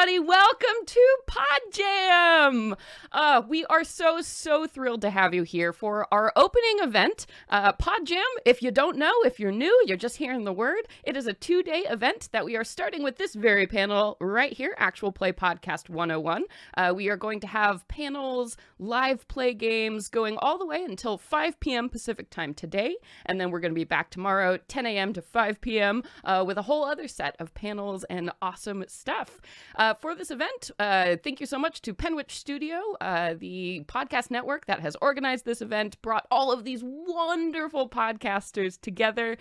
everybody. Welcome to Pod Jam. We are so thrilled to have you here for our opening event. Pod Jam, if you don't know, if you're new, you're just hearing the word, it is a 2-day event that we are starting with this very panel right here, Actual Play Podcast 101. We are going to have panels, live play games going all the way until 5 p.m. Pacific time today. And then we're going to be back tomorrow, 10 a.m. to 5 p.m. With a whole other set of panels and awesome stuff. For this event, thank you so much to Penwitch Studio, the podcast network that has organized this event, brought all of these wonderful podcasters together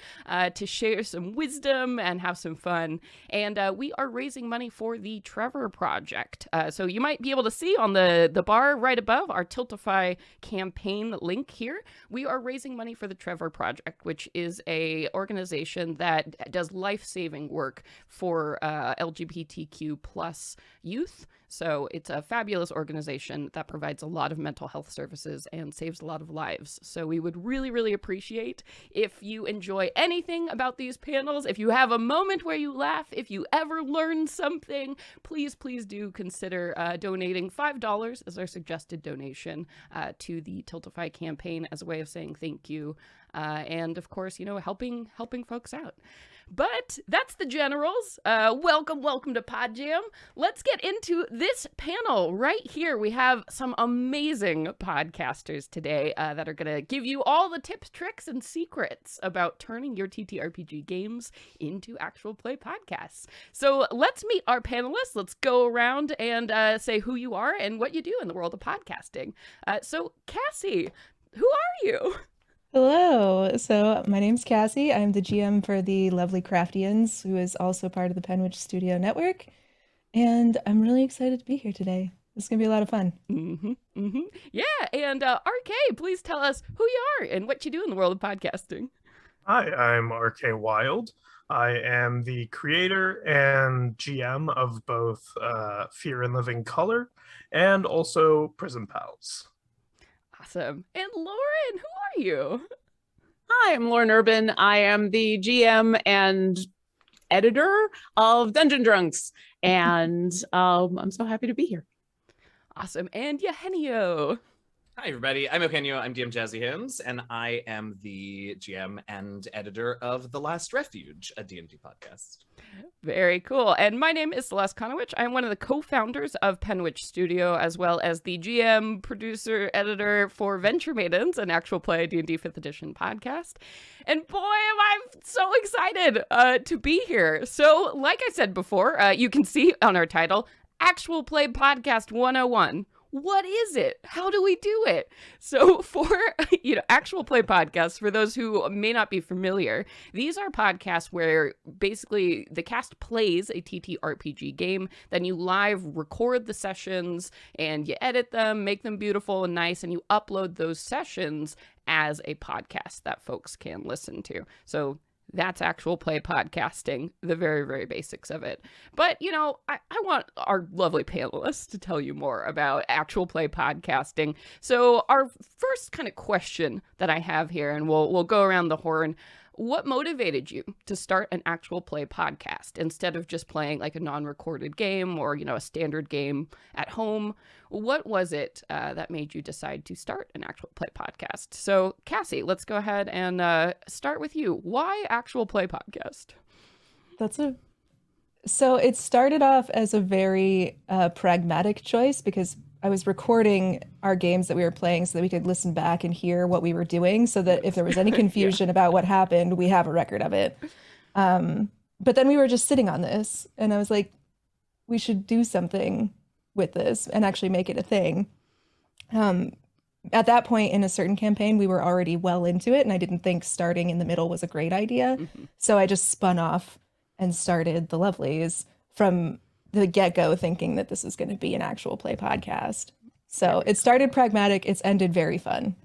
to share some wisdom and have some fun. And we are raising money for the Trevor Project. So you might be able to see on the bar right above our Tiltify campaign link here. We are raising money for the Trevor Project, which is a organization that does life-saving work for LGBTQ plus youth. So it's a fabulous organization that provides a lot of mental health services and saves a lot of lives. So we would really appreciate if you enjoy anything about these panels. If you have a moment where you laugh, if you ever learn something, please do consider donating $5 as our suggested donation to the Tiltify campaign as a way of saying thank you. And of course, helping folks out. But that's the generals. Welcome to Pod Jam. Let's get into this panel right here. We have some amazing podcasters today that are going to give you all the tips, tricks, and secrets about turning your TTRPG games into actual play podcasts. So let's meet our panelists. Let's go around and say who you are and what you do in the world of podcasting. So Cassie, who are you? Hello. So my name's Cassie. I'm the GM for the Lovely Craftians, who is also part of the Penwitch Studio Network. And I'm really excited to be here today. It's going to be a lot of fun. Yeah. And RK, please tell us who you are and what you do in the world of podcasting. Hi, I'm RK Wild. I am the creator and GM of both Fear and Living Color and also Prison Pals. Awesome. And Lauren, who are you? Hi, I'm Lauren Urban. I am the GM and editor of Dungeon Drunks, and I'm so happy to be here. Awesome. And Eugenio. Hi, everybody. I'm Eugenio. I'm DM Jazzy Hymns, and I am the GM and editor of The Last Refuge, a D&D podcast. Very cool. And my name is Celeste Konowich. I'm one of the co-founders of Penwitch Studio, as well as the GM, producer, editor for Venture Maidens, an actual play D&D 5th edition podcast. And boy, am I so excited to be here. So like I said before, you can see on our title, Actual Play Podcast 101. What is it? How do we do it? So for, actual play podcasts, for those who may not be familiar, these are podcasts where basically the cast plays a TTRPG game, then you live record the sessions and you edit them, make them beautiful and nice, and you upload those sessions as a podcast that folks can listen to. So that's actual play podcasting, the very basics of it. But, I want our lovely panelists to tell you more about actual play podcasting. So our first kind of question that I have here, and we'll go around the horn. What motivated you to start an actual play podcast instead of just playing like a non-recorded game or, a standard game at home? What was it that made you decide to start an actual play podcast? So Cassie, let's go ahead and start with you. Why actual play podcast? So it started off as a very pragmatic choice because I was recording our games that we were playing so that we could listen back and hear what we were doing so that if there was any confusion about what happened, we have a record of it. But then we were just sitting on this and I was like, we should do something with this and actually make it a thing. At that point in a certain campaign, we were already well into it and I didn't think starting in the middle was a great idea. So I just spun off and started The Lovelies from the get-go thinking that this is going to be an actual play podcast. So it started pragmatic. It's ended very fun.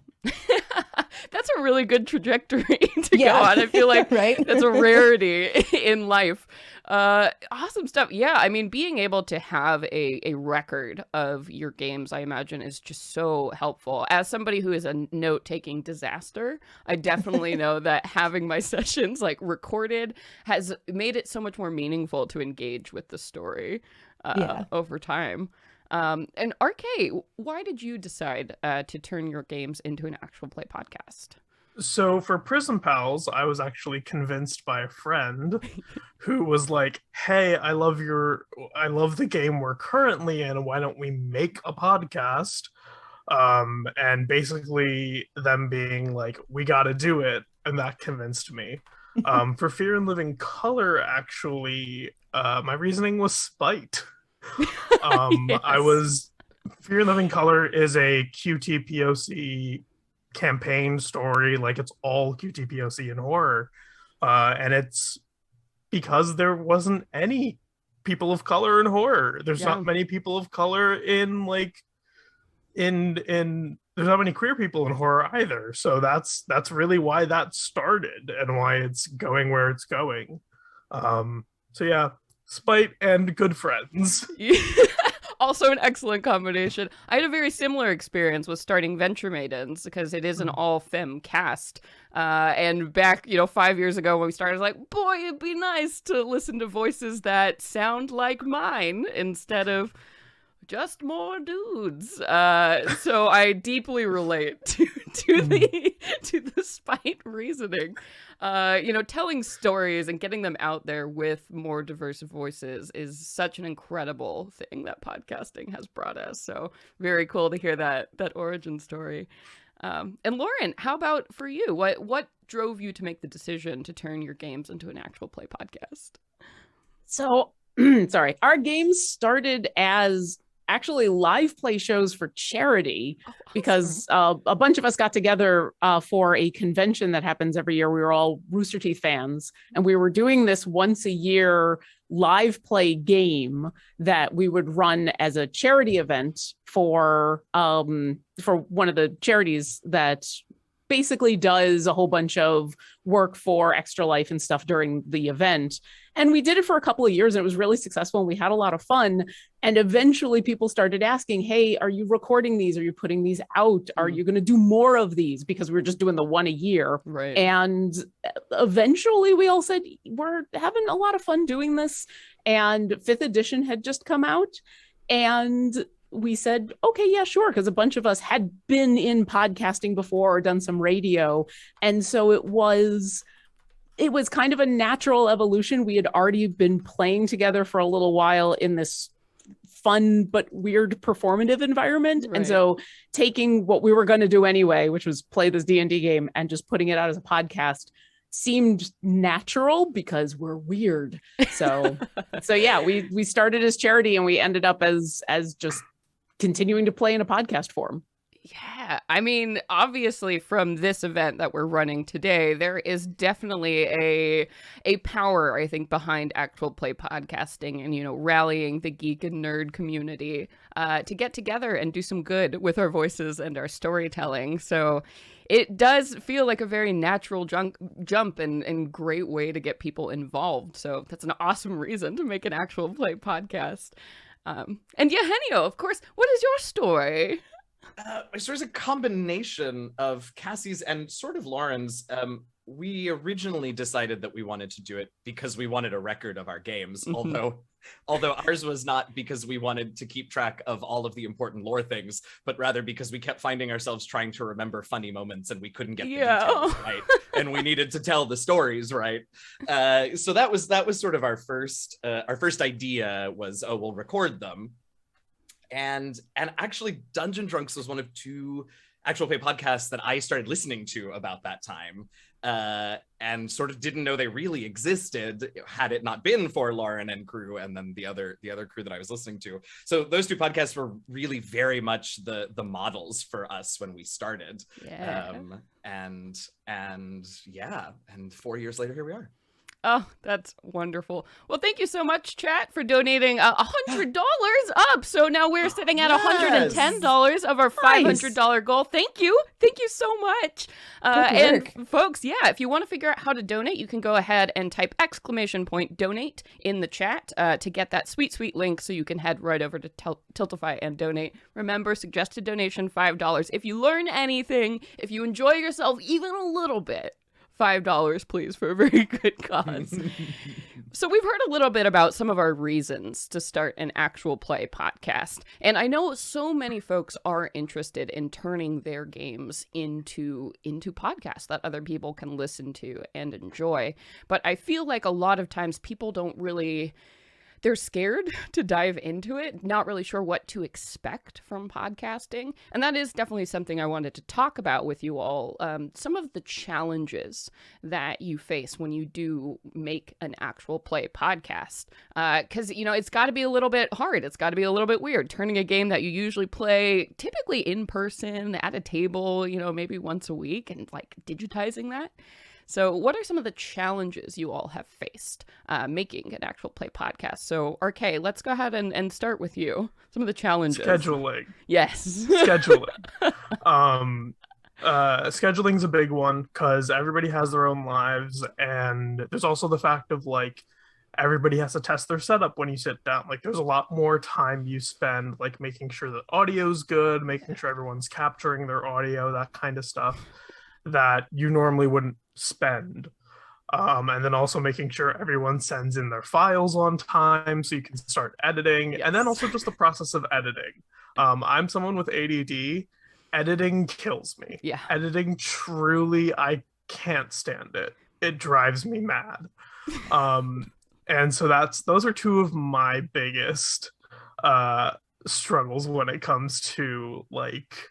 That's a really good trajectory to Yeah. go on. I feel like Right? that's a rarity in life. Awesome stuff. Yeah, I mean, being able to have a record of your games, I imagine, is just so helpful. As somebody who is a note-taking disaster, I definitely know that having my sessions like recorded has made it so much more meaningful to engage with the story Yeah. over time. And RK, why did you decide to turn your games into an actual play podcast? So for Prison Pals, I was actually convinced by a friend who was like, "Hey, I love the game we're currently in. Why don't we make a podcast?" And basically them being like, "We got to do it," and that convinced me. For Fear and Living Color, actually, my reasoning was spite. I Yes. was Fear and Living Color is a QTPOC campaign story, like it's all QTPOC in horror, and it's because there wasn't any people of color in horror. There's Yeah. not many people of color in there's not many queer people in horror either. So that's really why that started and why it's going where it's going. So yeah, spite and good friends. Also an excellent combination. I had a very similar experience with starting Venture Maidens because it is an all-femme cast. And back, 5 years ago when we started, I was like, boy, it'd be nice to listen to voices that sound like mine instead of just more dudes. So I deeply relate to the spite reasoning. Telling stories and getting them out there with more diverse voices is such an incredible thing that podcasting has brought us. So very cool to hear that origin story. And Lauren, how about for you? What drove you to make the decision to turn your games into an actual play podcast? So, sorry, our games started as actually live play shows for charity because a bunch of us got together for a convention that happens every year. We were all Rooster Teeth fans, and we were doing this once a year live play game that we would run as a charity event for one of the charities that basically does a whole bunch of work for Extra Life and stuff during the event. And we did it for a couple of years and it was really successful and we had a lot of fun. And eventually people started asking, hey, are you recording these? Are you putting these out? Are you going to do more of these? Because we were just doing the one a year. Right. And eventually we all said, we're having a lot of fun doing this. And 5th edition had just come out. And we said, okay, yeah, sure. Because a bunch of us had been in podcasting before or done some radio. And so it was kind of a natural evolution. We had already been playing together for a little while in this fun but weird performative environment. Right. And so taking what we were going to do anyway, which was play this D&D game and just putting it out as a podcast seemed natural because we're weird. So yeah, we started as charity and we ended up as just continuing to play in a podcast form. Yeah, I mean, obviously from this event that we're running today, there is definitely a power, I think, behind actual play podcasting and, rallying the geek and nerd community to get together and do some good with our voices and our storytelling. So it does feel like a very natural jump and great way to get people involved. So that's an awesome reason to make an actual play podcast. And yeah, Henio, of course, what is your story? My story is a combination of Cassie's and sort of Lauren's. We originally decided that we wanted to do it because we wanted a record of our games, although ours was not because we wanted to keep track of all of the important lore things, but rather because we kept finding ourselves trying to remember funny moments and we couldn't get the details right, and we needed to tell the stories right. So that was sort of our first idea was, oh, we'll record them. And actually Dungeon Drunks was one of 2 actual play podcasts that I started listening to about that time, and sort of didn't know they really existed had it not been for Lauren and crew and then the other crew that I was listening to. So those 2 podcasts were really very much the models for us when we started. Yeah. And 4 years later, here we are. Oh, that's wonderful. Well, thank you so much, chat, for donating $100 up. So now we're sitting at $110 of our $500 goal. Thank you. Thank you so much. Good work. And folks, yeah, if you want to figure out how to donate, you can go ahead and type !donate in the chat to get that sweet, sweet link so you can head right over to Tiltify and donate. Remember, suggested donation $5. If you learn anything, if you enjoy yourself even a little bit, $5, please, for a very good cause. So we've heard a little bit about some of our reasons to start an actual play podcast. And I know so many folks are interested in turning their games into podcasts that other people can listen to and enjoy. But I feel like a lot of times people don't really... They're scared to dive into it, not really sure what to expect from podcasting. And that is definitely something I wanted to talk about with you all. Some of the challenges that you face when you do make an actual play podcast. Because, it's got to be a little bit hard. It's got to be a little bit weird. Turning a game that you usually play typically in person at a table, maybe once a week, and like digitizing that. So what are some of the challenges you all have faced making an actual play podcast? So, RK, let's go ahead and start with you. Some of the challenges. Scheduling. Yes. Scheduling. Scheduling's a big one because everybody has their own lives, and there's also the fact of like everybody has to test their setup when you sit down. Like there's a lot more time you spend like making sure that audio's good, making sure everyone's capturing their audio, that kind of stuff that you normally wouldn't spend. And then also making sure everyone sends in their files on time so you can start editing. Yes. And then also just the process of editing. I'm someone with ADD. Editing kills me. Yeah. Editing truly, I can't stand it. It drives me mad. And so those are two of my biggest struggles when it comes to like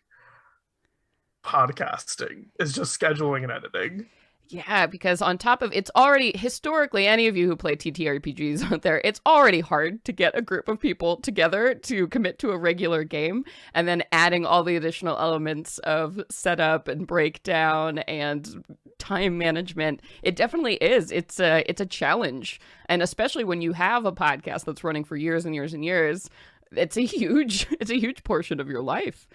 podcasting, is just scheduling and editing. Yeah, because on top of it's already historically, any of you who play TTRPGs out there, it's already hard to get a group of people together to commit to a regular game, and then adding all the additional elements of setup and breakdown and time management. It definitely is. It's a challenge, and especially when you have a podcast that's running for years and years and years, it's a huge portion of your life.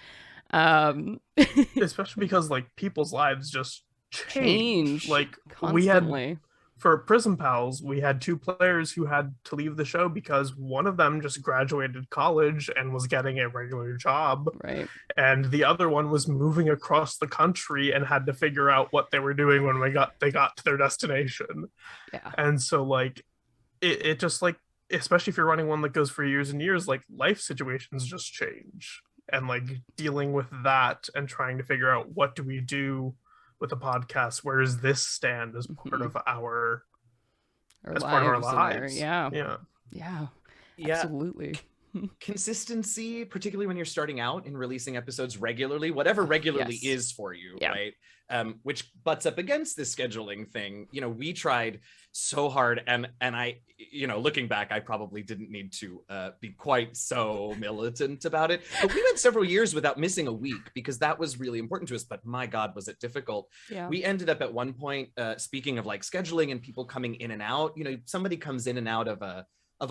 Especially because like people's lives just change. Like constantly. We had for Prison Pals, we had two players who had to leave the show because one of them just graduated college and was getting a regular job, right? And the other one was moving across the country and had to figure out what they were doing when they got to their destination. Yeah. And so like it just like, especially if you're running one that goes for years and years, like life situations just change. And like dealing with that and trying to figure out what do we do with a podcast? Where does this stand as part of our lives? Yeah. Absolutely. Consistency, particularly when you're starting out and releasing episodes regularly, whatever regularly is for you, right? Which butts up against this scheduling thing. We tried so hard, and I, looking back, I probably didn't need to be quite so militant about it. But we went several years without missing a week because that was really important to us. But my God, was it difficult? Yeah. We ended up at one point, speaking of like scheduling and people coming in and out, somebody comes in and out of a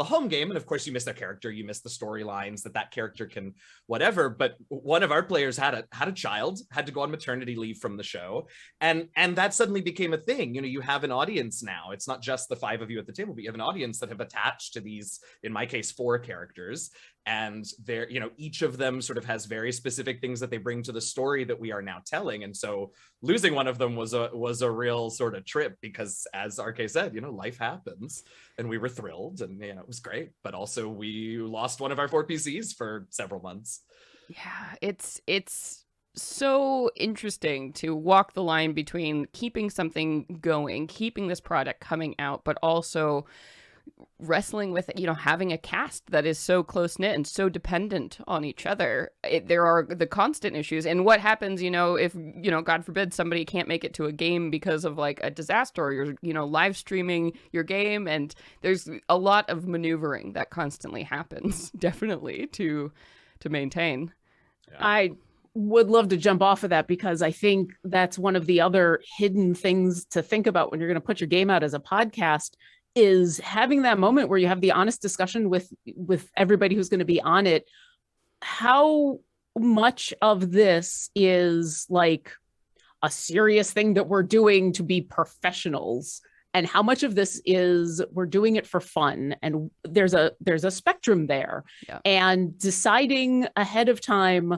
home game, and of course you miss their character, you miss the storylines that character can whatever. But one of our players had a child, had to go on maternity leave from the show, and that suddenly became a thing. You have an audience now. It's not just the five of you at the table, but you have an audience that have attached to these, in my case, 4 characters, and they're each of them sort of has very specific things that they bring to the story that we are now telling. And so losing one of them was a real sort of trip because, as RK said, life happens, and we were thrilled, and it was great, but also we lost one of our 4 PCs for several months. Yeah, it's so interesting to walk the line between keeping something going, keeping this product coming out, but also wrestling with having a cast that is so close-knit and so dependent on each other. There are the constant issues, and what happens if God forbid somebody can't make it to a game because of like a disaster, or you're live streaming your game, and there's a lot of maneuvering that constantly happens definitely to maintain. would love to jump off of that, because I think that's one of the other hidden things to think about when you're going to put your game out as a podcast, is having that moment where you have the honest discussion with everybody who's going to be on it. How much of this is like a serious thing that we're doing to be professionals, and how much of this is we're doing it for fun? And there's a spectrum there. Yeah. And deciding ahead of time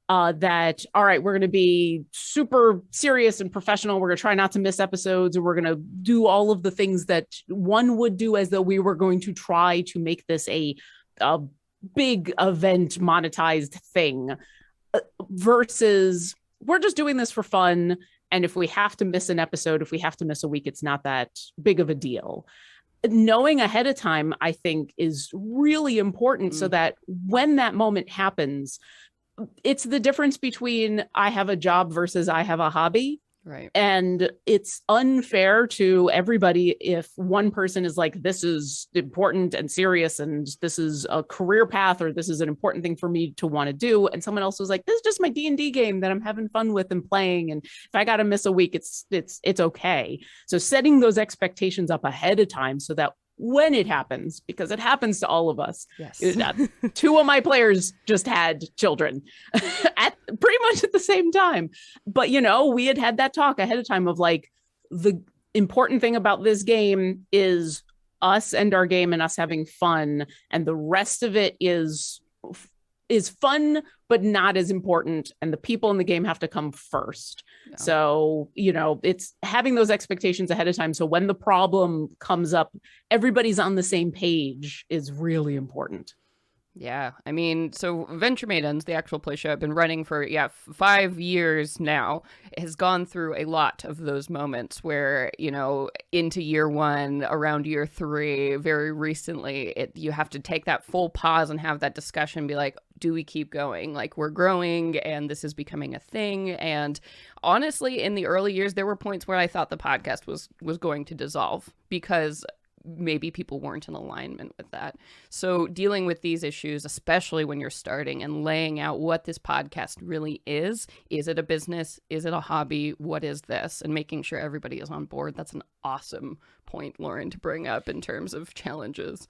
that, all right, we're going to be super serious and professional. We're going to try not to miss episodes, or we're going to do all of the things that one would do as though we were going to try to make this a big event monetized thing, versus we're just doing this for fun. And if we have to miss an episode, if we have to miss a week, it's not that big of a deal. Knowing ahead of time, I think, is really important, so that when that moment happens, it's the difference between I have a job versus I have a hobby. Right. And it's unfair to everybody if one person is like, this is important and serious, and this is a career path, or this is an important thing for me to want to do. And someone else was like, this is just my D&D game that I'm having fun with and playing. And if I got to miss a week, it's okay. So setting those expectations up ahead of time, so that when it happens, because it happens to all of us. Yes. Two of my players just had children at pretty much at the same time. But, we had that talk ahead of time of like, the important thing about this game is us and our game and us having fun. And the rest of it is fun, but not as important. And the people in the game have to come first. Yeah. So, it's having those expectations ahead of time. So when the problem comes up, everybody's on the same page is really important. Yeah. I mean, so Venture Maidens, the actual play show, I've been running for, 5 years now, has gone through a lot of those moments where, into year 1, around year 3, very recently, you have to take that full pause and have that discussion, be like, do we keep going? Like, we're growing and this is becoming a thing. And honestly, in the early years, there were points where I thought the podcast was going to dissolve, because maybe people weren't in alignment with that. So dealing with these issues, especially when you're starting, and laying out what this podcast really is it a business? Is it a hobby? What is this? And making sure everybody is on board. That's an awesome point, Lauren, to bring up in terms of challenges.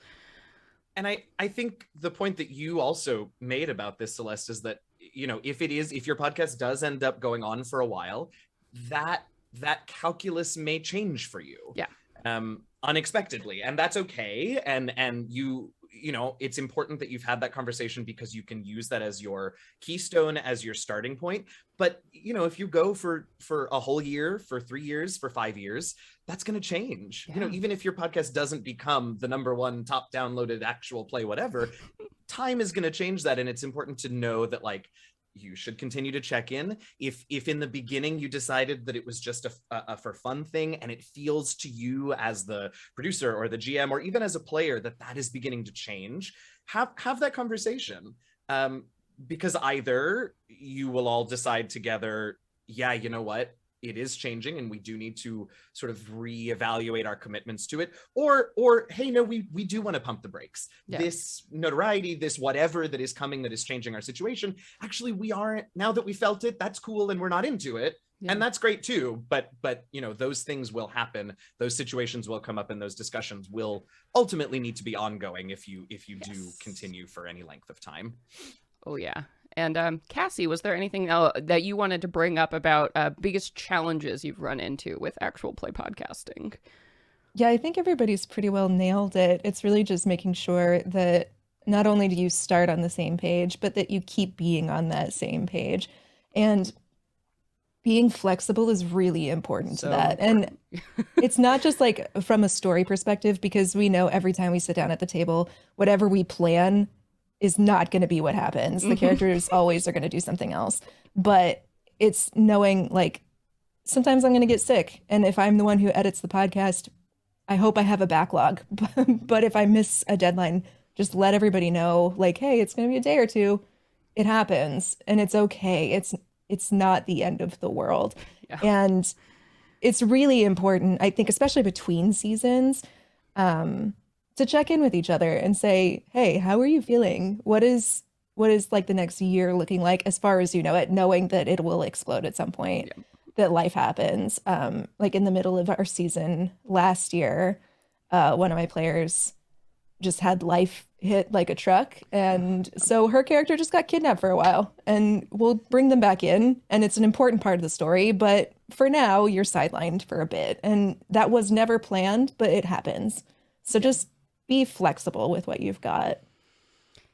And I think the point that you also made about this, Celeste, is that, if your podcast does end up going on for a while, that calculus may change for you. Yeah. Unexpectedly, and that's okay. And it's important that you've had that conversation, because you can use that as your keystone, as your starting point. But if you go for a whole year, for 3 years, for 5 years, that's going to change. Yeah. Even if your podcast doesn't become the #1 top downloaded actual play whatever, time is going to change that. And it's important to know that, like, you should continue to check in. If in the beginning you decided that it was just a for fun thing, and it feels to you as the producer or the GM, or even as a player, that is beginning to change, have that conversation. Because either you will all decide together, yeah, you know what, it is changing and we do need to sort of reevaluate our commitments to it, or hey, no, we do want to pump the brakes. Yeah. This notoriety, this whatever that is coming, that is changing our situation, actually we aren't, now that we felt it, that's cool, and we're not into it. Yeah. And that's great too, but those things will happen, those situations will come up, and those discussions will ultimately need to be ongoing if you yes. do continue for any length of time. Oh yeah. And Cassie, was there anything that you wanted to bring up about biggest challenges you've run into with actual play podcasting? Yeah, I think everybody's pretty well nailed it. It's really just making sure that not only do you start on the same page, but that you keep being on that same page. And being flexible is really important to that. And it's not just like from a story perspective, because we know every time we sit down at the table, whatever we plan is not going to be what happens. The characters always are going to do something else. But it's knowing, like, sometimes I'm going to get sick. And if I'm the one who edits the podcast, I hope I have a backlog. But if I miss a deadline, just let everybody know, like, hey, it's going to be a day or two. It happens. And it's okay. It's not the end of the world. Yeah. And it's really important, I think, especially between seasons, to check in with each other and say, hey, how are you feeling? What is what is like the next year looking like as far as you know it, knowing that it will explode at some point, that life happens. Like in the middle of our season last year, one of my players just had life hit like a truck, and so her character just got kidnapped for a while, and we'll bring them back in, and it's an important part of the story, but for now you're sidelined for a bit, and that was never planned, but it happens. So just be flexible with what you've got.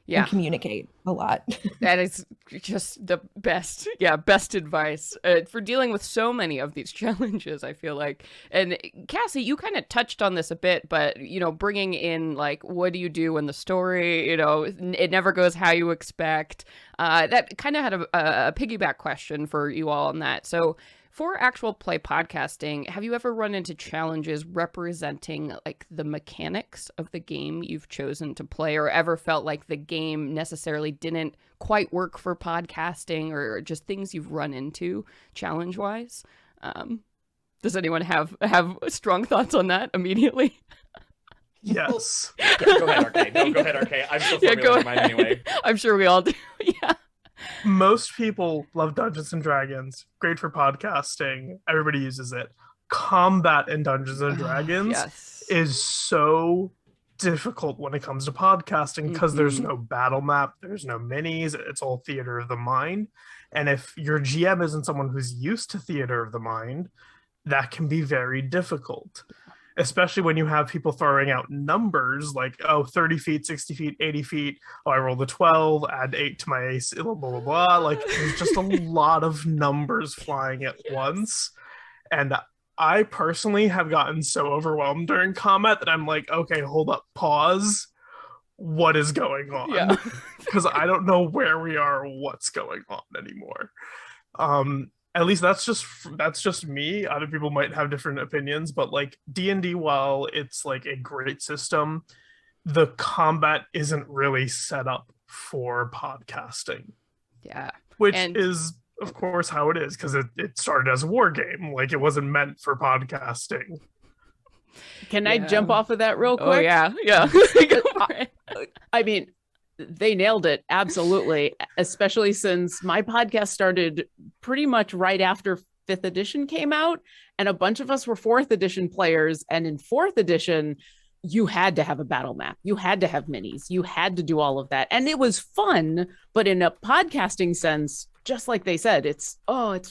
Yeah. And communicate a lot. That is just the best, best advice for dealing with so many of these challenges, I feel like. And Cassie, you kind of touched on this a bit, but, you know, bringing in, like, what do you do when the story, you know, it never goes how you expect. That kind of had a piggyback question for you all on that. So for actual play podcasting, have you ever run into challenges representing like the mechanics of the game you've chosen to play, or ever felt like the game necessarily didn't quite work for podcasting, or just things you've run into challenge-wise? Does anyone have strong thoughts on that immediately? Yes. Go ahead, RK. No, go ahead, RK. I'm still formulating mine anyway. I'm sure we all do. Yeah. Most people love Dungeons and Dragons. Great for podcasting. Everybody uses it. Combat in Dungeons and Dragons is so difficult when it comes to podcasting because there's no battle map, there's no minis, it's all theater of the mind. And if your GM isn't someone who's used to theater of the mind, that can be very difficult. Especially when you have people throwing out numbers like, 30 feet, 60 feet, 80 feet. Oh, I rolled a 12, add 8 to my AC, blah, blah, blah, blah. Like, there's just a lot of numbers flying at once. And I personally have gotten so overwhelmed during combat that I'm like, okay, hold up, pause. What is going on? Yeah. Because I don't know where we are or what's going on anymore. At least that's just me. Other people might have different opinions, but like D&D, while it's like a great system, the combat isn't really set up for podcasting. Yeah. Which is, of course, how it is, because it started as a war game. Like, it wasn't meant for podcasting. Can I jump off of that real quick? Oh, yeah. Yeah. I mean, they nailed it. Absolutely. Especially since my podcast started pretty much right after 5th edition came out, and a bunch of us were 4th edition players. And in 4th edition, you had to have a battle map. You had to have minis. You had to do all of that. And it was fun, but in a podcasting sense, just like they said, it's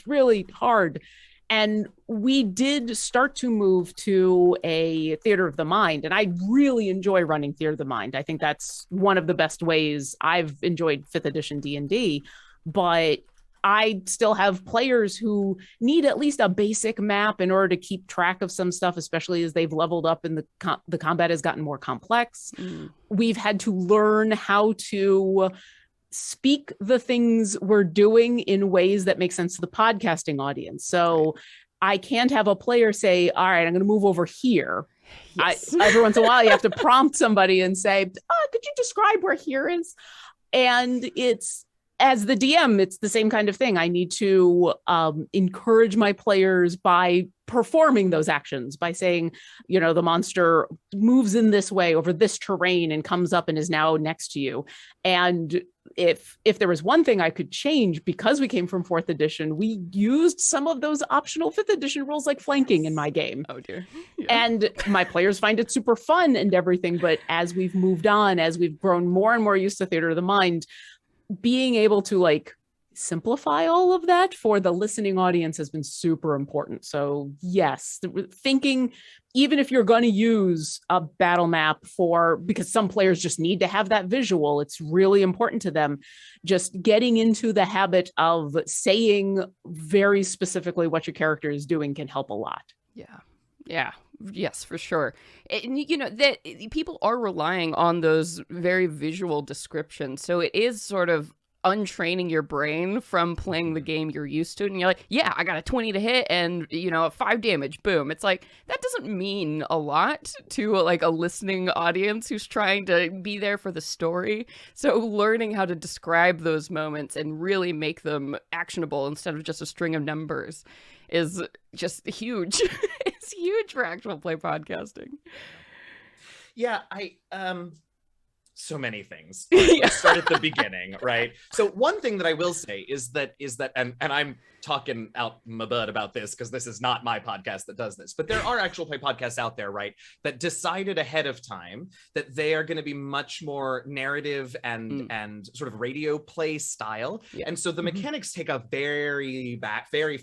really hard. And we did start to move to a theater of the mind. And I really enjoy running theater of the mind. I think that's one of the best ways I've enjoyed 5th edition D&D. But I still have players who need at least a basic map in order to keep track of some stuff, especially as they've leveled up and the combat has gotten more complex. We've had to learn how to speak the things we're doing in ways that make sense to the podcasting audience. So I can't have a player say, all right, I'm going to move over here. Yes. Every once in a while, you have to prompt somebody and say, could you describe where here is? And it's, as the DM, it's the same kind of thing. I need to encourage my players by performing those actions, by saying, you know, the monster moves in this way over this terrain and comes up and is now next to you. And if there was one thing I could change, because we came from 4th edition, we used some of those optional 5th edition rules like flanking in my game. Oh dear. Yeah. And my players find it super fun and everything. But as we've moved on, as we've grown more and more used to theater of the mind, being able to like simplify all of that for the listening audience has been super important. So yes, thinking, even if you're going to use a battle map because some players just need to have that visual, it's really important to them. Just getting into the habit of saying very specifically what your character is doing can help a lot. Yeah. Yeah. Yes, for sure. And, you know, that people are relying on those very visual descriptions. So it is sort of untraining your brain from playing the game you're used to. And you're like, yeah, I got a 20 to hit and, you know, 5 damage. Boom. It's like, that doesn't mean a lot to like a listening audience who's trying to be there for the story. So learning how to describe those moments and really make them actionable instead of just a string of numbers is just huge. It's huge for actual play podcasting. Yeah, So many things. All right, let's start at the beginning, right? So one thing that I will say is that and I'm talking out my butt about this because this is not my podcast that does this, but there are actual play podcasts out there, right, that decided ahead of time that they are going to be much more narrative and sort of radio play style. Yeah. And so the mechanics take a very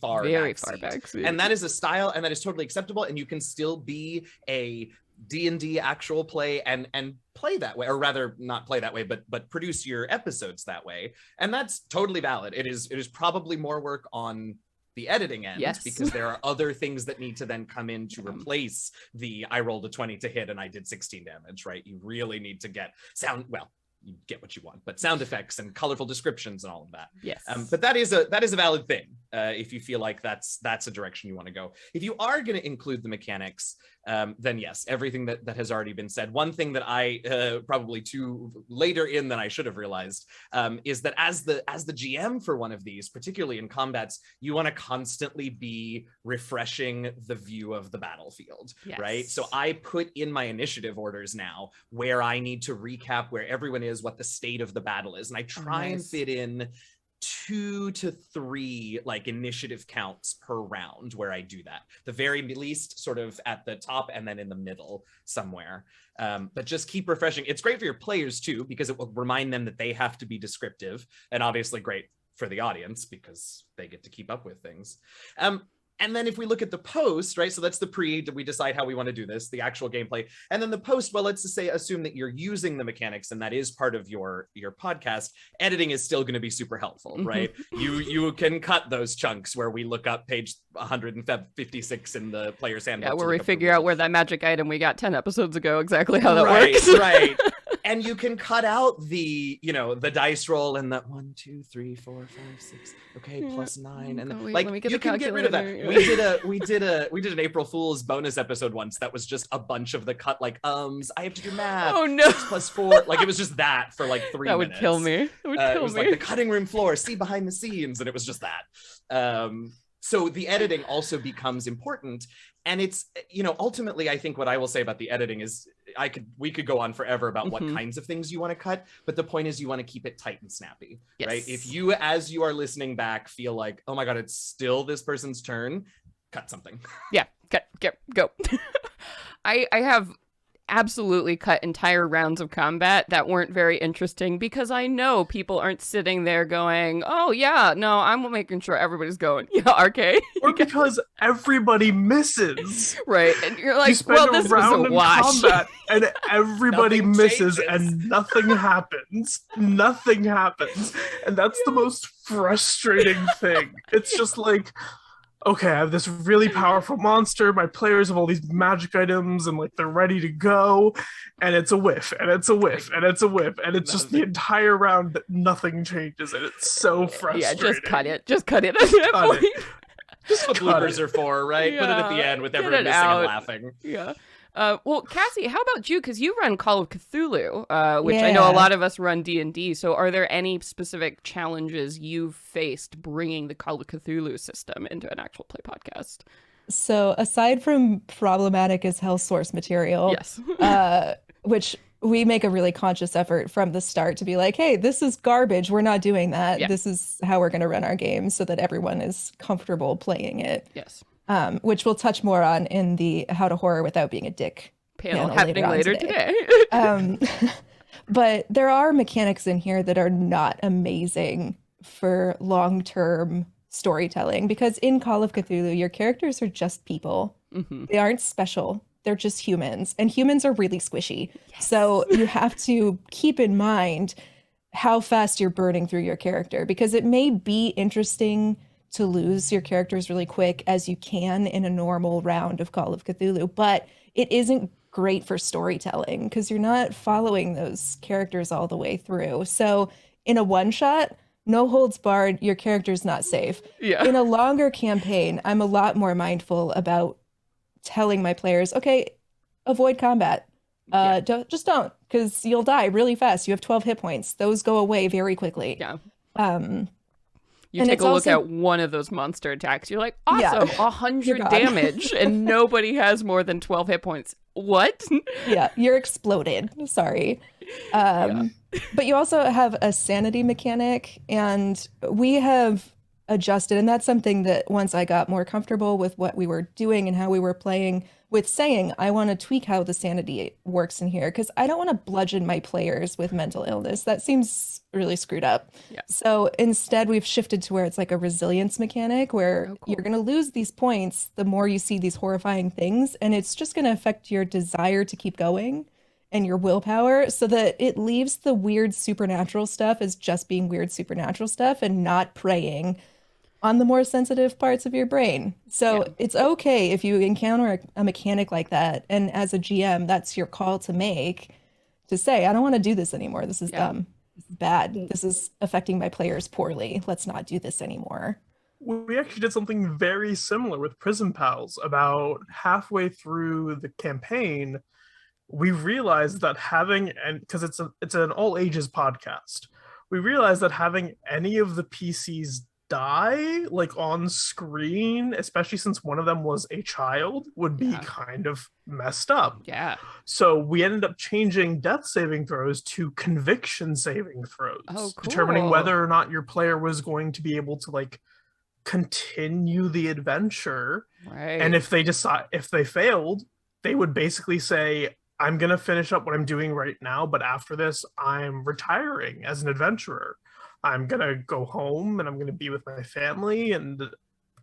far back seat. And that is a style, and that is totally acceptable, and you can still be a D&D actual play and play that way, or rather not play that way, but produce your episodes that way, and that's totally valid. It is probably more work on the editing end, because there are other things that need to then come in to replace the I rolled a 20 to hit and I did 16 damage, right? You really need to get sound, well, you get what you want, but sound effects and colorful descriptions and all of that. Yes. But that is a valid thing if you feel like that's a direction you want to go. If you are going to include the mechanics, then yes, everything that has already been said. One thing that I probably too later in than I should have realized is that as the GM for one of these, particularly in combats, you want to constantly be refreshing the view of the battlefield, right? So I put in my initiative orders now where I need to recap where everyone is, what the state of the battle is, and I try and fit in 2 to 3 like initiative counts per round where I do that. The very least sort of at the top and then in the middle somewhere. But just keep refreshing. It's great for your players too, because it will remind them that they have to be descriptive, and obviously great for the audience because they get to keep up with things. And then if we look at the post, right? So that's the pre, we decide how we want to do this, the actual gameplay. And then the post, well, let's just say, assume that you're using the mechanics and that is part of your podcast. Editing is still going to be super helpful, right? You can cut those chunks where we look up page 156 in the player's handbook. Yeah, where we figure out where that magic item we got 10 episodes ago, exactly how that works. Right. And you can cut out the dice roll and that 1, 2, 3, 4, 5, 6. Okay, plus 9, and then, like you can get rid of that. Yeah. We did an April Fool's bonus episode once that was just a bunch of the cut like I have to do math. Oh no! 6 plus 4, like it was just that for like 3 minutes. That would kill me. It was like the cutting room floor, see behind the scenes, and it was just that. So the editing also becomes important. And it's, ultimately, I think what I will say about the editing is we could go on forever about what kinds of things you want to cut. But the point is you want to keep it tight and snappy, right? If you, as you are listening back, feel like, oh my God, it's still this person's turn, cut something. Yeah, go. I have absolutely cut entire rounds of combat that weren't very interesting because I know people aren't sitting there going, oh yeah, no, I'm making sure everybody's going, yeah, RK. Or because everybody misses. Right. And you're like, well, this was a wash. Combat, and everybody misses and nothing happens. Nothing happens. And that's the most frustrating thing. It's just like, okay, I have this really powerful monster. My players have all these magic items and like they're ready to go. And it's a whiff, and it's a whiff, and it's a whiff. And it's just the entire round that nothing changes. And it's so frustrating. Yeah, just cut it. Just cut it at that point. Just what bloopers are for, right? Yeah, put it at the end with everyone missing and laughing. Yeah. Well, Cassie, how about you? Because you run Call of Cthulhu, which I know a lot of us run D&D. So are there any specific challenges you've faced bringing the Call of Cthulhu system into an actual play podcast? So aside from problematic as hell source material, yes, which we make a really conscious effort from the start to be like, hey, this is garbage. We're not doing that. Yeah. This is how we're going to run our game so that everyone is comfortable playing it. Yes. Which we'll touch more on in the How to Horror Without Being a Dick panel happening later today. But there are mechanics in here that are not amazing for long-term storytelling, because in Call of Cthulhu, your characters are just people. Mm-hmm. They aren't special. They're just humans, and humans are really squishy. Yes. So you have to keep in mind how fast you're burning through your character, because it may be interesting to lose your characters really quick as you can in a normal round of Call of Cthulhu, but it isn't great for storytelling because you're not following those characters all the way through. So in a one shot, no holds barred, your character's not safe. Yeah. In a longer campaign, I'm a lot more mindful about telling my players, okay, avoid combat. Don't, because you'll die really fast. You have 12 hit points. Those go away very quickly. Yeah. You take a look at one of those monster attacks. You're like, awesome, 100 damage, and nobody has more than 12 hit points. What? Yeah, you're exploded. Sorry. But you also have a sanity mechanic, and we have adjusted, and that's something that once I got more comfortable with what we were doing and how we were playing, with saying I want to tweak how the sanity works in here, because I don't want to bludgeon my players with mental illness. That seems really screwed up. Yeah. So instead we've shifted to where it's like a resilience mechanic where Oh, cool. you're going to lose these points the more you see these horrifying things, and it's just going to affect your desire to keep going and your willpower, so that it leaves the weird supernatural stuff as just being weird supernatural stuff and not preying on the more sensitive parts of your brain. So it's okay if you encounter a mechanic like that, and as a GM, that's your call to make, to say, I don't want to do this anymore. This is dumb. This is bad. This is affecting my players poorly. Let's not do this anymore. We actually did something very similar with Prison Pals. About halfway through the campaign, we realized that having, and because it's an all ages podcast, we realized that having any of the PCs die like on screen, especially since one of them was a child, would be kind of messed up. Yeah. So we ended up changing death saving throws to conviction saving throws, determining whether or not your player was going to be able to like continue the adventure. Right. And if they failed, they would basically say, I'm going to finish up what I'm doing right now, but after this, I'm retiring as an adventurer. I'm going to go home and I'm going to be with my family and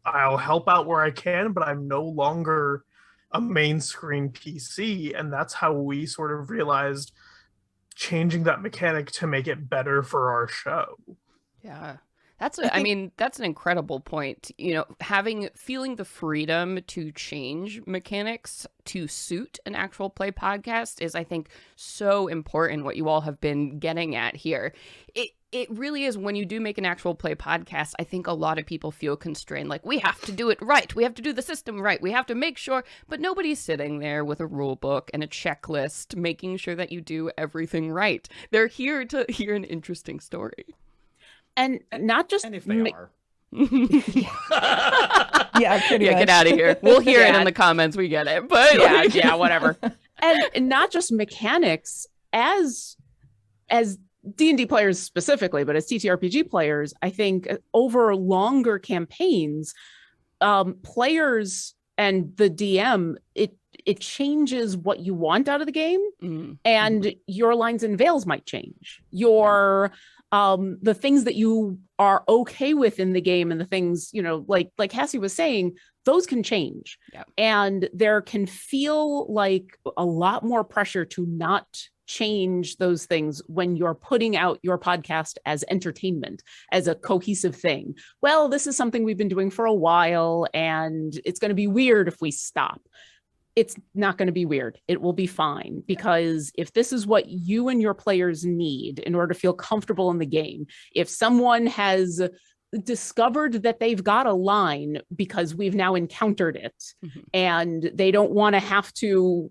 I'll help out where I can, but I'm no longer a main screen PC. And that's how we sort of realized changing that mechanic to make it better for our show. Yeah. I mean, that's an incredible point. You know, feeling the freedom to change mechanics to suit an actual play podcast is, I think, so important. What you all have been getting at here. It really is. When you do make an actual play podcast, I think a lot of people feel constrained. Like, we have to do it right. We have to do the system right. We have to make sure. But nobody's sitting there with a rule book and a checklist making sure that you do everything right. They're here to hear an interesting story. And not just... And if they are. Yeah, pretty much. Get out of here. We'll hear it in the comments. We get it. But yeah, whatever. And not just mechanics, as D&D players specifically, but as TTRPG players, I think over longer campaigns, players and the DM, it changes what you want out of the game, and your lines and veils might change. Your the things that you are okay with in the game, and the things, you know, like Cassie was saying, those can change. And there can feel like a lot more pressure to not change those things when you're putting out your podcast as entertainment, as a cohesive thing. Well, this is something we've been doing for a while, and it's going to be weird if we stop. It's not going to be weird. It will be fine, because if this is what you and your players need in order to feel comfortable in the game, if someone has discovered that they've got a line because we've now encountered it, and they don't want to have to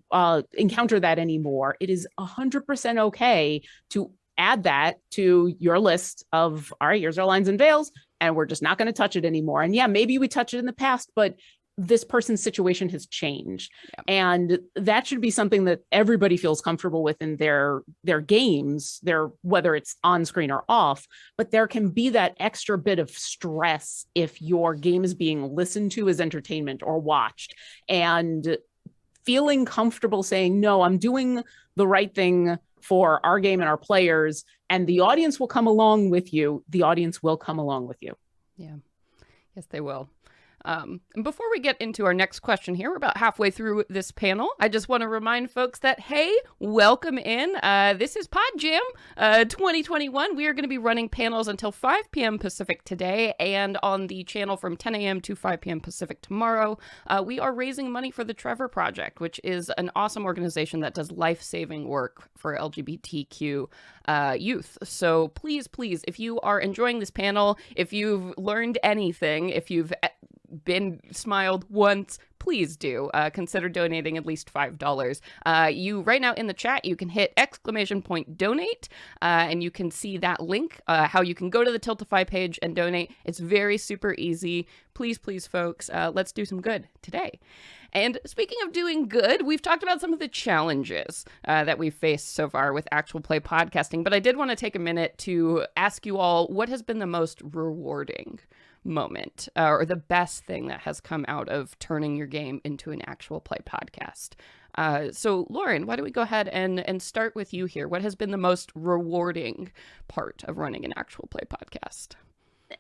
encounter that anymore, it is 100% okay to add that to your list of, all right, here's our lines and veils, and we're just not going to touch it anymore. And yeah, maybe we touched it in the past, but this person's situation has changed. And that should be something that everybody feels comfortable with in their games, whether it's on screen or off. But there can be that extra bit of stress if your game is being listened to as entertainment or watched, and feeling comfortable saying, no, I'm doing the right thing for our game and our players, and the audience will come along with you. The audience will come along with you. Yeah. Yes, they will. And before we get into our next question here, we're about halfway through this panel. I just want to remind folks that, hey, welcome in. This is Pod Jam 2021. We are going to be running panels until 5 p.m. Pacific today, and on the channel from 10 a.m. to 5 p.m. Pacific tomorrow. We are raising money for the Trevor Project, which is an awesome organization that does life-saving work for LGBTQ youth. So please, if you are enjoying this panel, if you've learned anything, if you've been smiled once, please do consider donating at least $5. You right now in the chat, you can hit !donate, and you can see that link, how you can go to the Tiltify page and donate. It's very super easy. Please, please, folks, let's do some good today. And speaking of doing good, we've talked about some of the challenges that we've faced so far with actual play podcasting, but I did want to take a minute to ask you all what has been the most rewarding moment or the best thing that has come out of turning your game into an actual play podcast. So Lauren, why don't we go ahead and start with you here? What has been the most rewarding part of running an actual play podcast?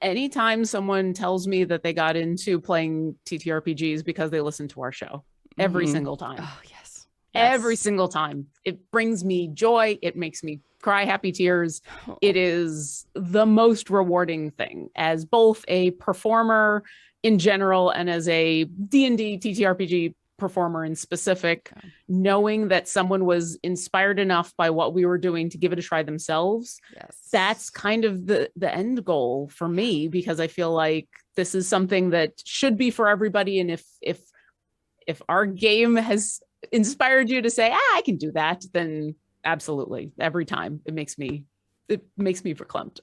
Anytime someone tells me that they got into playing TTRPGs because they listened to our show, every single time. Oh, yes. Every single time. It brings me joy. It makes me cry happy tears. Oh. It is the most rewarding thing as both a performer in general and as a D&D TTRPG performer in specific, knowing that someone was inspired enough by what we were doing to give it a try themselves. Yes. That's kind of the end goal for me, because I feel like this is something that should be for everybody. And if our game has inspired you to say, I can do that, then absolutely, every time it makes me verklempt.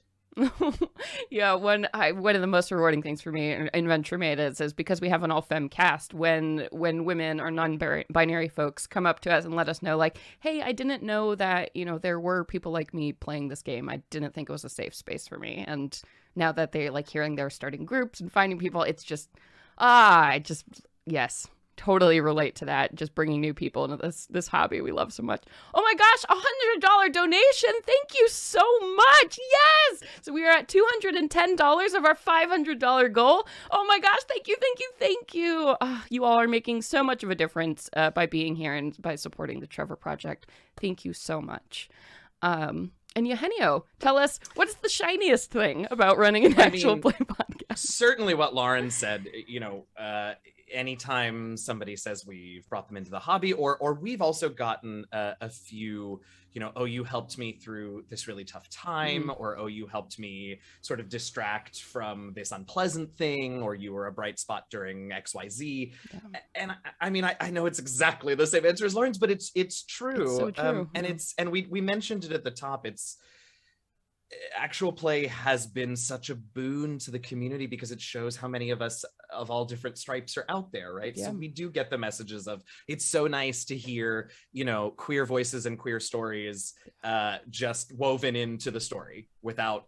Yeah, one of the most rewarding things for me in Venture Maidens is because we have an all-femme cast. When women or non-binary folks come up to us and let us know, like, hey, I didn't know that, there were people like me playing this game. I didn't think it was a safe space for me. And now that they're like hearing they're starting groups and finding people, it's just, yes. Totally relate to that. Just bringing new people into this hobby we love so much. Oh my gosh, $100 donation. Thank you so much. Yes. So we are at $210 of our $500 goal. Oh my gosh. Thank you. Thank you. Thank you. You all are making so much of a difference by being here and by supporting the Trevor Project. Thank you so much. And Eugenio, tell us, what's the shiniest thing about running an actual play podcast? Certainly what Lauren said, anytime somebody says we've brought them into the hobby, or we've also gotten a few, oh, you helped me through this really tough time, or oh, you helped me sort of distract from this unpleasant thing, or you were a bright spot during XYZ. Yeah. And I mean, I know it's exactly the same answer as Lauren's, but it's true. It's so true. And we mentioned it at the top. Actual play has been such a boon to the community because it shows how many of us of all different stripes are out there, right? Yeah. So we do get the messages of, it's so nice to hear, queer voices and queer stories just woven into the story without,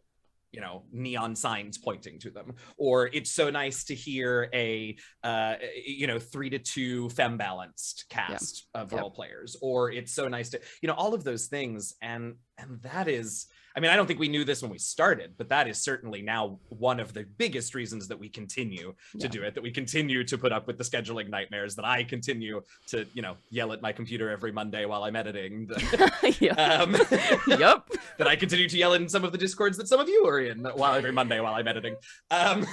neon signs pointing to them. Or it's so nice to hear a 3-to-2 femme balanced cast of role players. Or it's so nice to, all of those things. And that is, I mean, I don't think we knew this when we started, but that is certainly now one of the biggest reasons that we continue to do it, that we continue to put up with the scheduling nightmares, that I continue to, yell at my computer every Monday while I'm editing. Yep. That I continue to yell in some of the Discords that some of you are in every Monday while I'm editing. Well,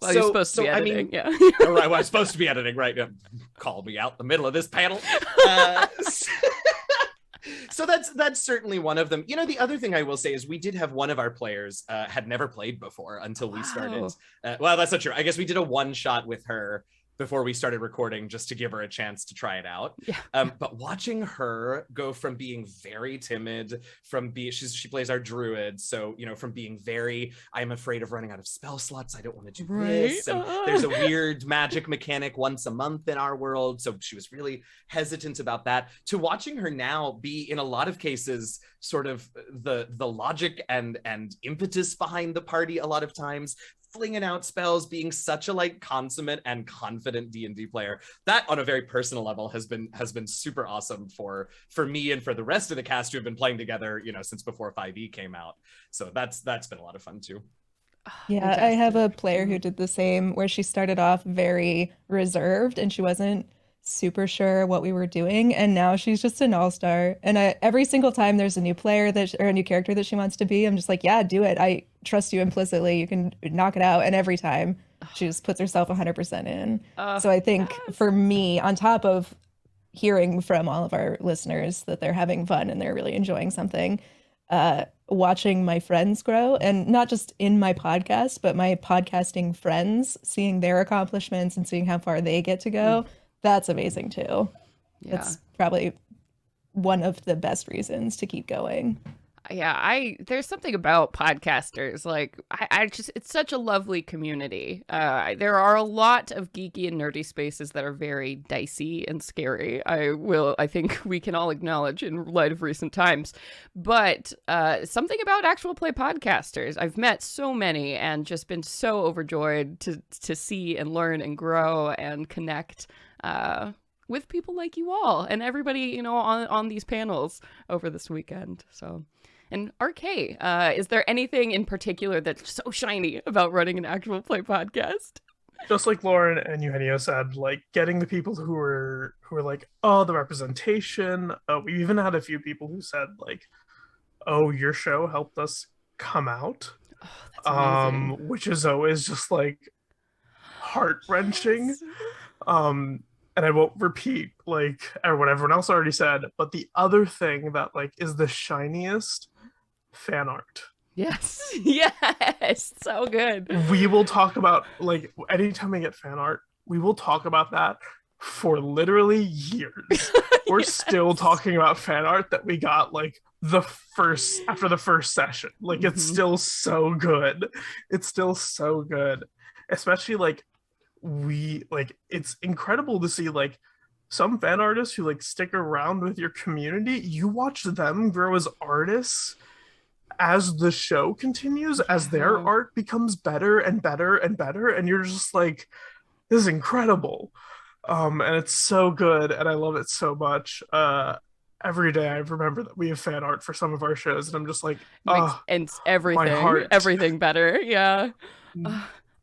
you're supposed to be editing, Right, well, I'm supposed to be editing, right? Call me out in the middle of this panel. So that's certainly one of them. The other thing I will say is we did have one of our players had never played before until we started. Well, that's not true. I guess we did a one shot with her before we started recording just to give her a chance to try it out. Yeah. But watching her go from being very timid, she plays our druid, so from being very, I'm afraid of running out of spell slots, I don't want to do this, and there's a weird magic mechanic once a month in our world, so she was really hesitant about that, to watching her now be, in a lot of cases, sort of the logic and impetus behind the party a lot of times, flinging out spells, being such a consummate and confident D&D player. That, on a very personal level, has been super awesome for me and for the rest of the cast who have been playing together, since before 5e came out. So that's been a lot of fun too. Yeah, fantastic. I have a player who did the same, where she started off very reserved and she wasn't super sure what we were doing, and now she's just an all-star. And every single time there's a new player or a new character that she wants to be, I'm just like, yeah, do it. I trust you implicitly. You can knock it out. And every time she just puts herself 100% in. So I think for me, on top of hearing from all of our listeners that they're having fun and they're really enjoying something, watching my friends grow, and not just in my podcast, but my podcasting friends, seeing their accomplishments and seeing how far they get to go. That's amazing too. Yeah. That's probably one of the best reasons to keep going. Yeah, there's something about podcasters. Like, I just, it's such a lovely community. There are a lot of geeky and nerdy spaces that are very dicey and scary. I think we can all acknowledge in light of recent times. But something about actual play podcasters. I've met so many and just been so overjoyed to see and learn and grow and connect with people like you all and everybody, you know, on these panels over this weekend. So. And RK, is there anything in particular that's so shiny about running an actual play podcast? Just like Lauren and Eugenio said, like getting the people who were like, oh, the representation. We even had a few people who said like, oh, your show helped us come out. Oh, that's amazing. Which is always just like heart-wrenching. Yes. And I won't repeat like what everyone else already said, but the other thing that like is the shiniest fan art. Yes. Yes. So good. We will talk about like anytime we get fan art, we will talk about that for literally years. We're Yes. still talking about fan art that we got like after the first session. Like it's still so good. It's still so good. Especially like it's incredible to see like some fan artists who like stick around with your community. You watch them grow as artists as the show continues, as their art becomes better and better and better, and you're just like, this is incredible. And it's so good, and I love it so much. Every day I remember that we have fan art for some of our shows, and I'm just like, and everything, heart. everything better. Yeah.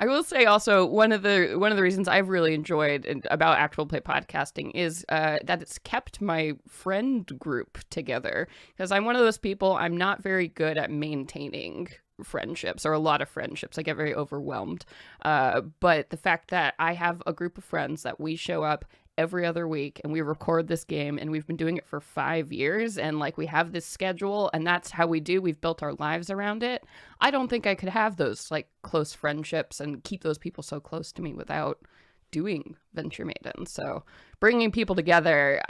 I will say also one of the reasons I've really enjoyed about actual play podcasting is that it's kept my friend group together, because I'm one of those people, I'm not very good at maintaining friendships, or a lot of friendships. I get very overwhelmed. But the fact that I have a group of friends that we show up every other week and we record this game, and we've been doing it for 5 years, and like we have this schedule, and that's how we've built our lives around it. I don't think I could have those like close friendships and keep those people so close to me without doing Venture Maidens. So bringing people together,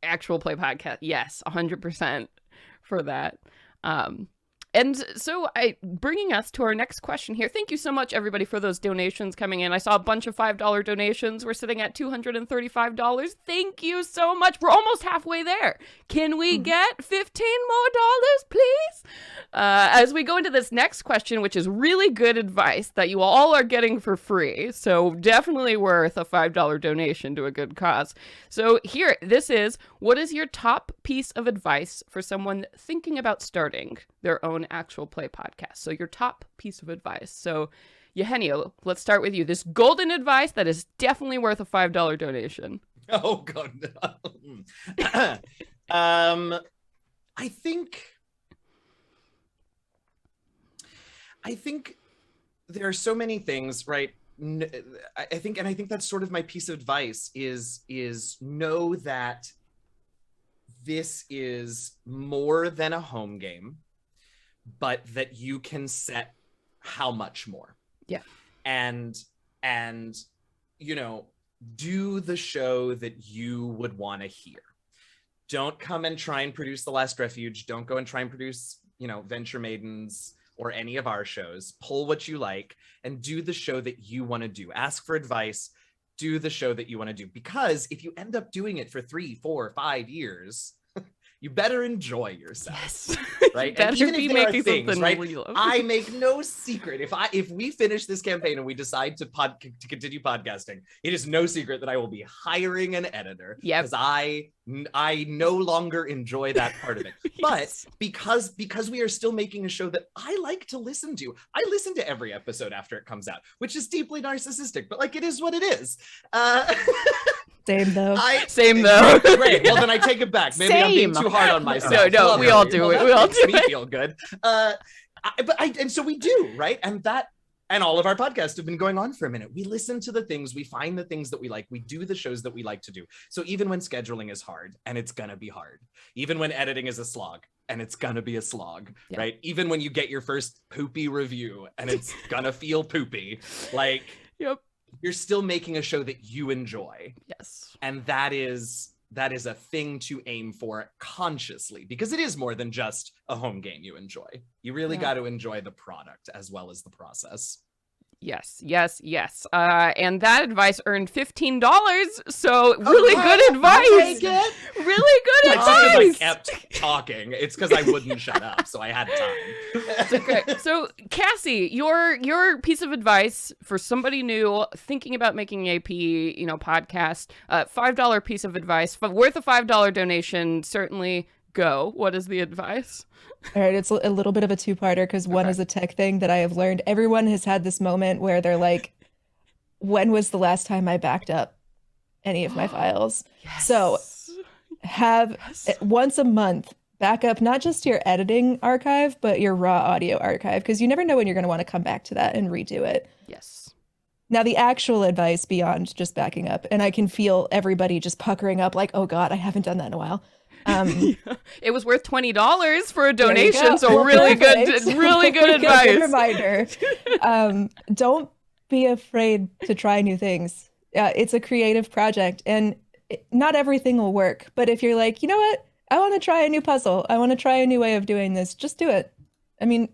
actual play podcast, yes, 100% for that. And so bringing us to our next question here. Thank you so much, everybody, for those donations coming in. I saw a bunch of $5 donations. We're sitting at $235. Thank you so much. We're almost halfway there. Can we get $15 more, please? As we go into this next question, which is really good advice that you all are getting for free. So definitely worth a $5 donation to a good cause. So here, this is, what is your top piece of advice for someone thinking about starting their own actual play podcast? So your top piece of advice. So Eugenio, let's start with you. This golden advice that is definitely worth a $5 donation. Oh god. I think there are so many things, right? I think that's sort of my piece of advice is know that this is more than a home game, but that you can set how much more. Yeah. And you know, do the show that you would want to hear. Don't come and try and produce The Last Refuge. Don't go and try and produce, you know, Venture Maidens or any of our shows. Pull what you like and do the show that you want to do. Ask for advice. Do the show that you want to do. Because if you end up doing it for 3, 4, 5 years, you better enjoy yourself. Yes. Right? Better And even be if there are making things, something right? we love. I make no secret. If we finish this campaign and we decide to continue podcasting, it is no secret that I will be hiring an editor. Yep. Because I no longer enjoy that part of it. Yes. But because we are still making a show that I like to listen to, I listen to every episode after it comes out, which is deeply narcissistic, but like it is what it is. Same though. Same though. Great. Well, then I take it back. Maybe I'm being too hard on myself. No, we all do it. We all do me it. feel good. And so we do, right? And And all of our podcasts have been going on for a minute. We listen to the things, we find the things that we like, we do the shows that we like to do. So even when scheduling is hard, and it's gonna be hard, even when editing is a slog, and it's gonna be a slog, right? Even when you get your first poopy review and it's gonna feel poopy, like you're still making a show that you enjoy. Yes. And that is a thing to aim for consciously, because it is more than just a home game you enjoy. You really got to enjoy the product as well as the process. Yes. And that advice earned $15. So really good advice. Really good advice. Because I kept talking. It's because I wouldn't shut up, so I had time. Okay. So Cassie, your piece of advice for somebody new thinking about making AP, podcast, $5 piece of advice, worth a $5 donation. Certainly go. What is the advice? All right, it's a little bit of a two-parter because one is a tech thing that I have learned. Everyone has had this moment where they're like, when was the last time I backed up any of my files? Yes. So have once a month back up not just your editing archive, but your raw audio archive, because you never know when you're going to want to come back to that and redo it. Yes. Now, the actual advice beyond just backing up, and I can feel everybody just puckering up like, oh God, I haven't done that in a while. It was worth $20 for a donation, so really good advice. Good reminder. Don't be afraid to try new things. It's a creative project, and not everything will work. But if you're like, you know what, I want to try a new puzzle, I want to try a new way of doing this, just do it. I mean,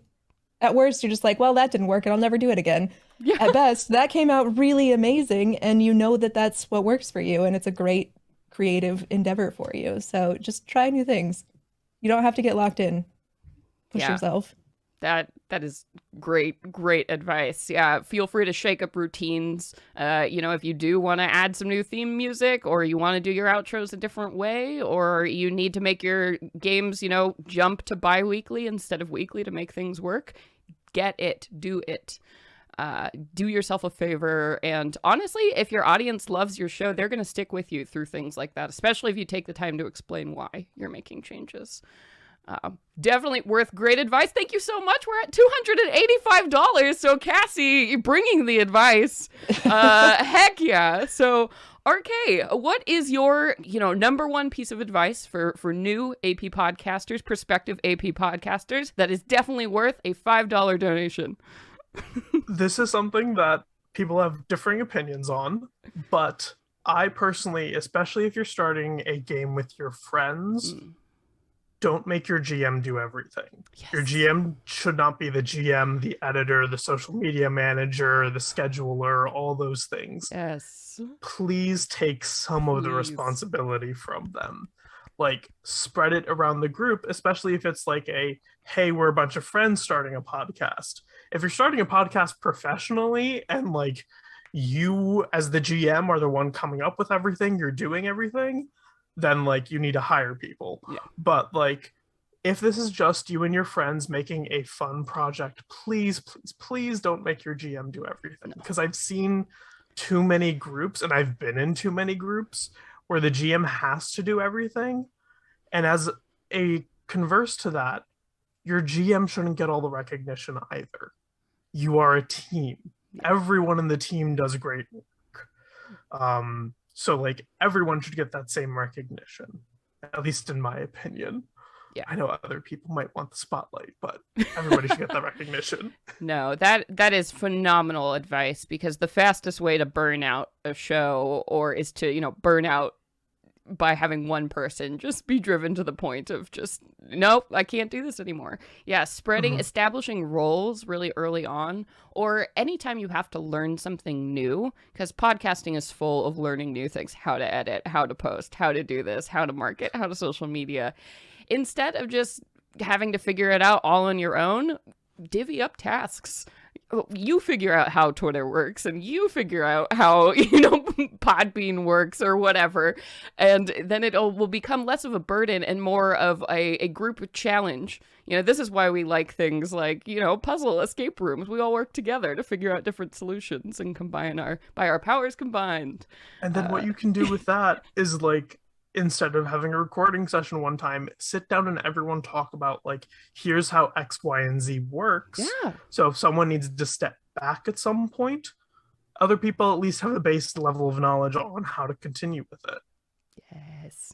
at worst, you're just like, well, that didn't work, and I'll never do it again. Yeah. At best, that came out really amazing, and you know that that's what works for you, and it's a great creative endeavor for you. So just try new things. You don't have to get locked in. Push yourself. That is great advice. Yeah, feel free to shake up routines. If you do want to add some new theme music, or you want to do your outros a different way, or you need to make your games, jump to bi-weekly instead of weekly to make things work, get it, do it. Do yourself a favor. And honestly, if your audience loves your show, they're going to stick with you through things like that, especially if you take the time to explain why you're making changes. Definitely worth great advice. Thank you so much. We're at $285. So Cassie, you're bringing the advice. Heck yeah. So RK, what is your, number one piece of advice for new AP podcasters, prospective AP podcasters, that is definitely worth a $5 donation? This is something that people have differing opinions on, but I personally, especially if you're starting a game with your friends, don't make your GM do everything. Yes. Your GM should not be the GM, the editor, the social media manager, the scheduler, all those things. Yes. Please take some of the responsibility from them. Like, spread it around the group, especially if it's like hey, we're a bunch of friends starting a podcast. If you're starting a podcast professionally and like you as the GM are the one coming up with everything, you're doing everything, then like you need to hire people. Yeah. But like, if this is just you and your friends making a fun project, please don't make your GM do everything. Because I've seen too many groups, and I've been in too many groups where the GM has to do everything. And as a converse to that, your GM shouldn't get all the recognition either. You are a team. Everyone in the team does great work. So like everyone should get that same recognition, at least in my opinion. Yeah. I know other people might want the spotlight, but everybody should get that recognition. No, that is phenomenal advice, because the fastest way to burn out a show is to, burn out by having one person just be driven to the point of just, nope, I can't do this anymore. Yeah, establishing roles really early on, or anytime you have to learn something new, because podcasting is full of learning new things, how to edit, how to post, how to do this, how to market, how to social media. Instead of just having to figure it out all on your own, divvy up tasks. You figure out how Twitter works, and you figure out how, Podbean works or whatever. And then it will become less of a burden and more of a group challenge. This is why we like things like, puzzle escape rooms. We all work together to figure out different solutions and combine our powers combined. And then what you can do with that is like, instead of having a recording session one time, sit down and everyone talk about like, here's how X, Y, and Z works. Yeah. So if someone needs to step back at some point, other people at least have a base level of knowledge on how to continue with it.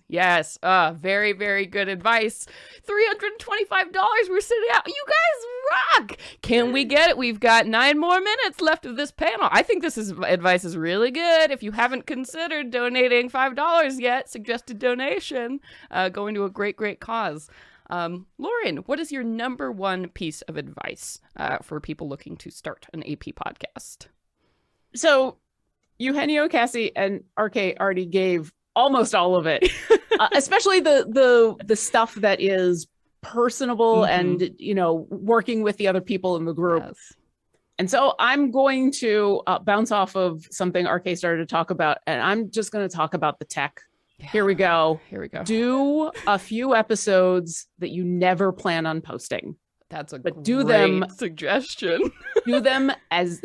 Yes. Very, very good advice. $325 we're sitting out. You guys rock. Can we get it? We've got 9 more minutes left of this panel. I think advice is really good. If you haven't considered donating $5 yet, suggested donation, going to a great, great cause. Lauren, what is your number one piece of advice for people looking to start an AP podcast? So Eugenio, Cassie, and RK already gave almost all of it, especially the stuff that is personable and, working with the other people in the group. Yes. And so I'm going to bounce off of something RK started to talk about, and I'm just going to talk about the tech. Yeah. Here we go. Do a few episodes that you never plan on posting. That's a great suggestion. Do them as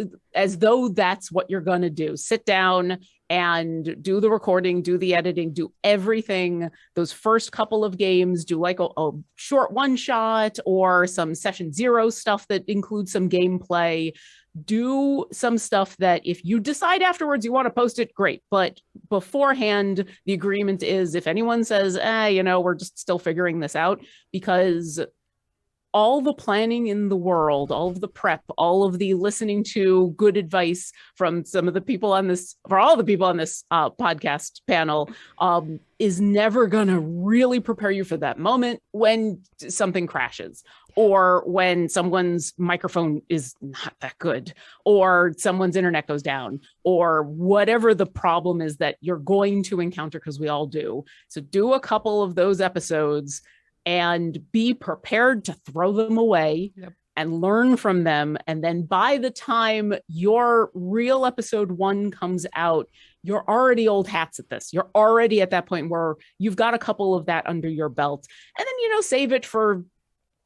though that's what you're going to do. Sit down and do the recording, do the editing, do everything. Those first couple of games, do like a short one shot or some session 0 stuff that includes some gameplay. Do some stuff that if you decide afterwards you want to post it, great. But beforehand, the agreement is if anyone says, we're just still figuring this out, because all the planning in the world, all of the prep, all of the listening to good advice from some of the people on this, for all the people on this podcast panel, is never going to really prepare you for that moment when something crashes, or when someone's microphone is not that good, or someone's internet goes down, or whatever the problem is that you're going to encounter, because we all do. So do a couple of those episodes and be prepared to throw them away and learn from them. And then by the time your real episode 1 comes out, you're already old hats at this. You're already at that point where you've got a couple of that under your belt. And then, save it for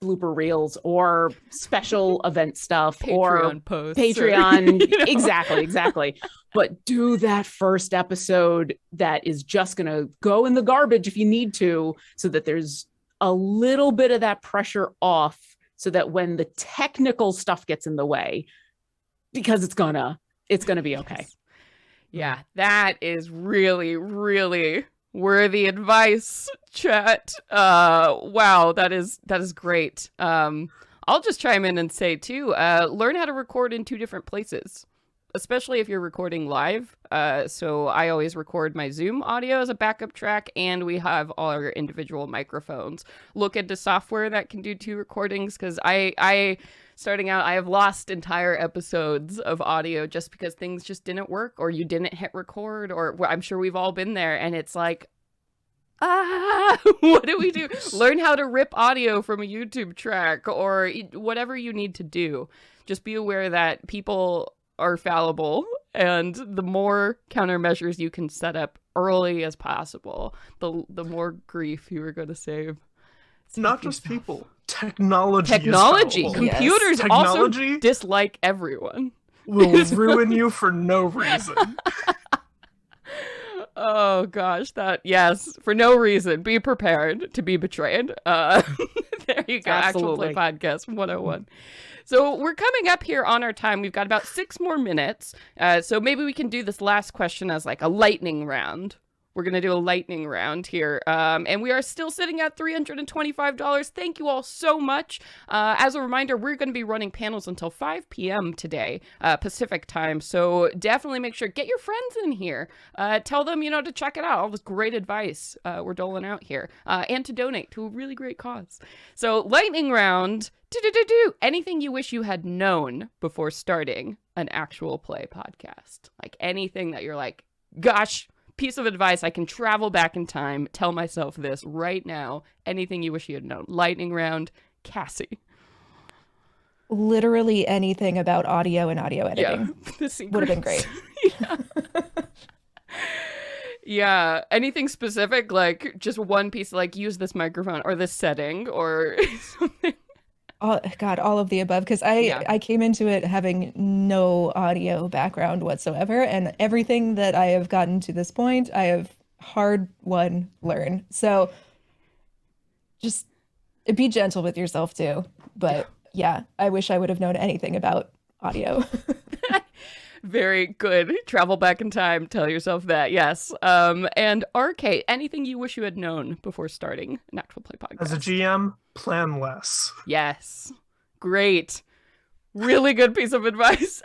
blooper reels or special event stuff, Patreon or posts, Patreon. Exactly. But do that first episode that is just going to go in the garbage if you need to, so that there's a little bit of that pressure off, so that when the technical stuff gets in the way, because it's gonna be okay. Yeah, that is really, really worthy advice, chat. Wow, that is great. I'll just chime in and say too, learn how to record in 2 different places, especially if you're recording live. So I always record my Zoom audio as a backup track, and we have all our individual microphones. Look into software that can do 2 recordings, because I starting out, I have lost entire episodes of audio just because things just didn't work, or you didn't hit record, or I'm sure we've all been there, and it's like, what do we do? Learn how to rip audio from a YouTube track, or whatever you need to do. Just be aware that people are fallible, and the more countermeasures you can set up early as possible, the more grief you are going to save. Not just people. Technology. Computers also dislike everyone. Will ruin you for no reason. Oh gosh, yes, for no reason. Be prepared to be betrayed. There you go. Absolutely. Actual Play Podcast 101. So we're coming up here on our time. We've got about 6 more minutes. So maybe we can do this last question as like a lightning round. We're going to do a lightning round here. And we are still sitting at $325. Thank you all so much. As a reminder, we're going to be running panels until 5 p.m. today, Pacific time. So definitely make sure, get your friends in here. Tell them, to check it out. All this great advice we're doling out here. And to donate to a really great cause. So lightning round. Anything you wish you had known before starting an actual play podcast. Like anything that you're like, gosh, piece of advice, I can travel back in time, tell myself this right now. Anything you wish you had known. Lightning round, Cassie. Literally anything about audio and audio editing would have been great. Yeah. Anything specific, like just one piece, like use this microphone or this setting or something. Oh, God, all of the above, because I came into it having no audio background whatsoever, and everything that I have gotten to this point, I have hard won learn. So just be gentle with yourself too. But yeah, I wish I would have known anything about audio. Very good. Travel back in time. Tell yourself that. Yes. And RK, anything you wish you had known before starting an actual play podcast? As a GM, plan less. Yes. Great. Really good piece of advice.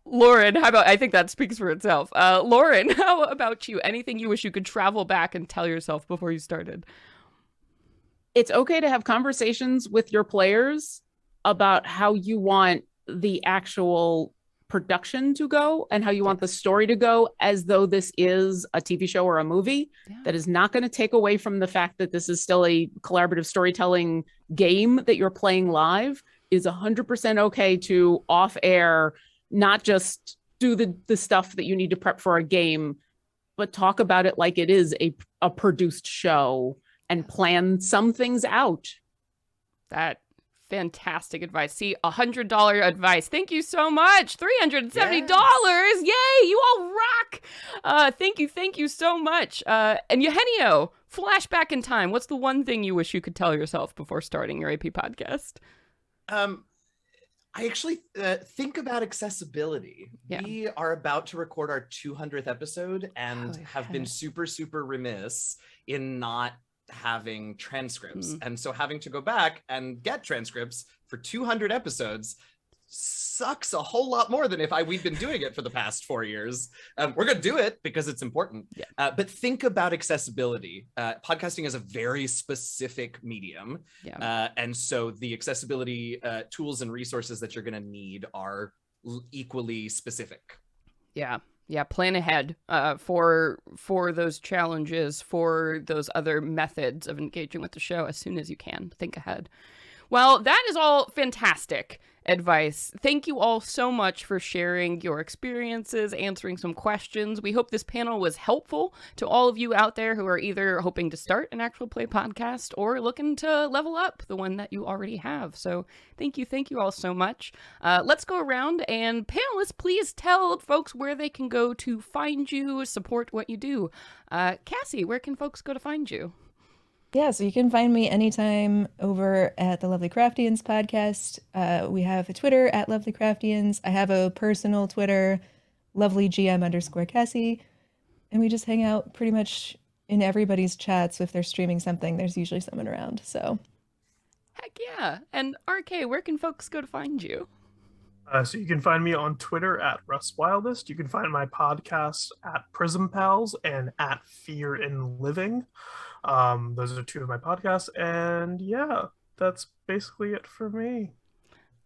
Lauren, how about, I think that speaks for itself. Lauren, how about you? Anything you wish you could travel back and tell yourself before you started? It's okay to have conversations with your players about how you want the actual production to go and how you want the story to go, as though this is a TV show or a movie. Yeah. That is not going to take away from the fact that this is still a collaborative storytelling game that you're playing live. It is 100% okay to off air, not just do the stuff that you need to prep for a game, but talk about it like it is a produced show and plan some things out. That fantastic advice. See, $100 advice. Thank you so much. $370. Yes. Yay, you all rock. Thank you so much. And Eugenio, flashback in time. What's the one thing you wish you could tell yourself before starting your AP podcast? I actually think about accessibility. Yeah. We are about to record our 200th episode and have been super, super remiss in not having transcripts. And so having to go back and get transcripts for 200 episodes sucks a whole lot more than if we've been doing it for the past 4 years. We're going to do it because it's important. Yeah. But think about accessibility. Podcasting is a very specific medium. Yeah. And so the accessibility tools and resources that you're going to need are equally specific. Yeah. Yeah, plan ahead for those challenges, for those other methods of engaging with the show as soon as you can. Think ahead. Well, that is all fantastic advice. Thank you all so much for sharing your experiences, answering some questions. We hope this panel was helpful to all of you out there who are either hoping to start an actual play podcast or looking to level up the one that you already have. So thank you all so much. Let's go around, and panelists, please tell folks where they can go to find you, support what you do. Cassie, where can folks go to find you? Yeah, so you can find me anytime over at the Lovely Craftians podcast. We have a Twitter at Lovely Craftians. I have a personal Twitter, LovelyGM_Cassie. And we just hang out pretty much in everybody's chats. If they're streaming something, there's usually someone around. So, Heck yeah. And RK, where can folks go to find you? So you can find me on Twitter at Russ Wildest. You can find my podcast at Prism Pals and at Fear in Living. Those are two of my podcasts, and yeah, that's basically it for me.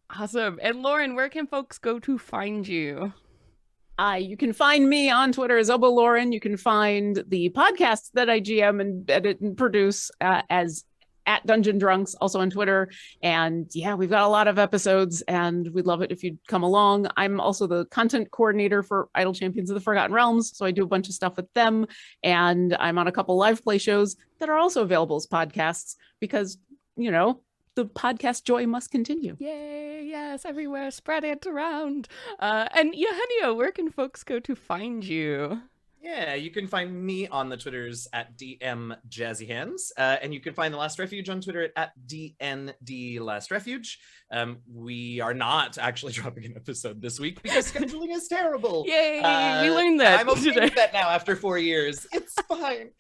Awesome. And Lauren, where can folks go to find you? You can find me on Twitter as Obo Lauren. You can find the podcast that I GM and edit and produce as at Dungeon Drunks, also on Twitter. And yeah, we've got a lot of episodes, and we'd love it if you'd come along. I'm also the content coordinator for Idle Champions of the Forgotten Realms, so I do a bunch of stuff with them. And I'm on a couple live play shows that are also available as podcasts because, you know, the podcast joy must continue. Yay, yes, everywhere, spread it around. And Eugenio, where can folks go to find you? Yeah, you can find me on the Twitters at DM Jazzy Hands, and you can find The Last Refuge on Twitter at DND Last Refuge. We are not actually dropping an episode this week because scheduling is terrible. Yay, we learned that I'm okay today. with that now after 4 years. It's fine.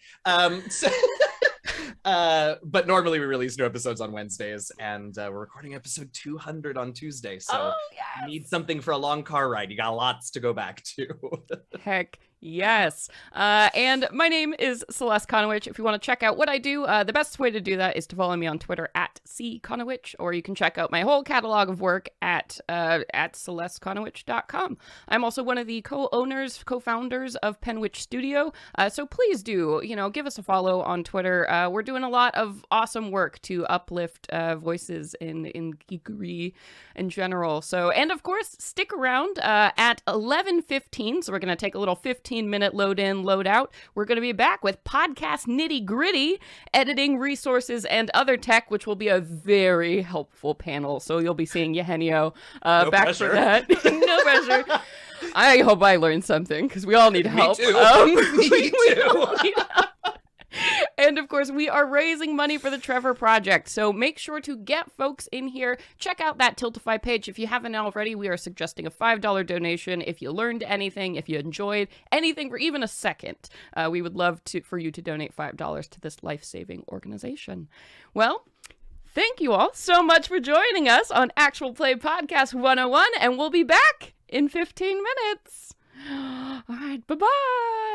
But normally we release new episodes on Wednesdays, and we're recording episode 200 on Tuesday. So yes. Need something for a long car ride. You got lots to go back to. Heck yes. And my name is Celeste Conowitch. If you want to check out what I do, the best way to do that is to follow me on Twitter at cconowitch, or you can check out my whole catalog of work at celesteconowitch.com. I'm also one of the co-founders of Penwitch Studio. So please do, give us a follow on Twitter. We're doing a lot of awesome work to uplift voices in geekery in general. So, and of course, stick around at 11:15. So we're going to take a little 15-minute load in, load out. We're going to be back with podcast nitty gritty, editing resources and other tech, which will be a very helpful panel. So you'll be seeing Eugenio No back pressure. for that. No pressure. I hope I learned something because we all need help. Me too. Me We too. all need help. And of course, we are raising money for the Trevor Project. So make sure to get folks in here. Check out that Tiltify page. If you haven't already, we are suggesting a $5 donation. If you learned anything, if you enjoyed anything for even a second, we would love for you to donate $5 to this life-saving organization. Well, thank you all so much for joining us on Actual Play Podcast 101, and we'll be back in 15 minutes. All right, bye-bye.